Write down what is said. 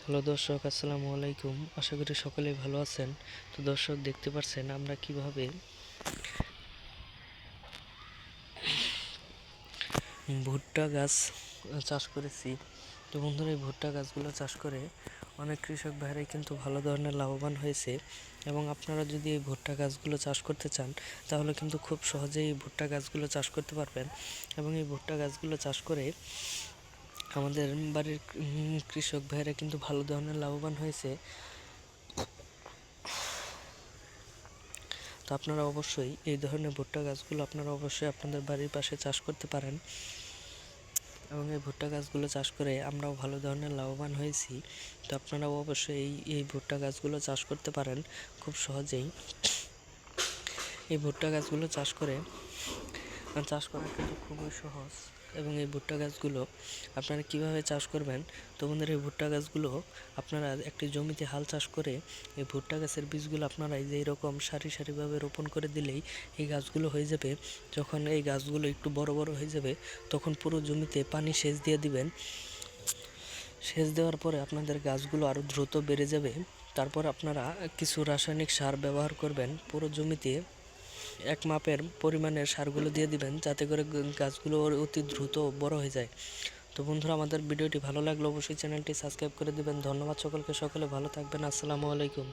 Hello দর্শক, আসসালামু আলাইকুম। আশা করি সকলেই ভালো আছেন। তো দর্শক, দেখতে পাচ্ছেন আমরা কিভাবে ভুট্টা গাছ চাষ করেছি। তো বন্ধুরা, এই ভুট্টা গাছগুলো চাষ করে অনেক কৃষক ভাইরাই কিন্তু ভালো ধরনের লাভবান হয়েছে। এবং আপনারা যদি এই ভুট্টা গাছগুলো চাষ করতে চান তাহলে কিন্তু খুব সহজেই এই ভুট্টা গাছগুলো চাষ করতে পারবেন। এবং এই ভুট্টা গাছগুলো চাষ করে আমাদের বাড়ির কৃষক ভাইরা কিন্তু ভালো ধরনের লাভবান হয়েছে। তো আপনারা অবশ্যই এই ধরনের ভুট্টা গাছগুলো আপনারা অবশ্যই আপনাদের বাড়ির পাশে চাষ করতে পারেন। এবং এই ভুট্টা গাছগুলো চাষ করে আমরাও ভালো ধরনের লাভবান হয়েছি। তো আপনারাও অবশ্যই এই ভুট্টা গাছগুলো চাষ করতে পারেন খুব সহজেই। এই ভুট্টা গাছগুলো চাষ করা কিন্তু খুবই সহজ। এবং এই ভুট্টা গাছগুলো আপনারা কিভাবে চাষ করবেন, তো বন্ধুরা, এই ভুট্টা গাছগুলো আপনারা একটি জমিতে হাল চাষ করে এই ভুট্টা গাছের বীজগুলো আপনারা এই যে এরকম সারি সারিভাবে রোপণ করে দিলেই এই গাছগুলো হয়ে যাবে। যখন এই গাছগুলো একটু বড় বড় হয়ে যাবে তখন পুরো জমিতে পানি সেচ দিয়ে দিবেন। সেচ দেওয়ার পরে আপনাদের গাছগুলো আরও দ্রুত বেড়ে যাবে। তারপর আপনারা কিছু রাসায়নিক সার ব্যবহার করবেন। পুরো জমিতে এক মাপের পরিমাণের সারগুলো দিয়ে দিবেন, যাতে করে গাছগুলো অতি দ্রুত বড় হয়ে যায়। তো বন্ধুরা, আমাদের ভিডিওটি ভালো লাগলে অবশ্যই চ্যানেলটি সাবস্ক্রাইব করে দিবেন। ধন্যবাদ সকলকে, সকলে ভালো থাকবেন। আসসালামু আলাইকুম।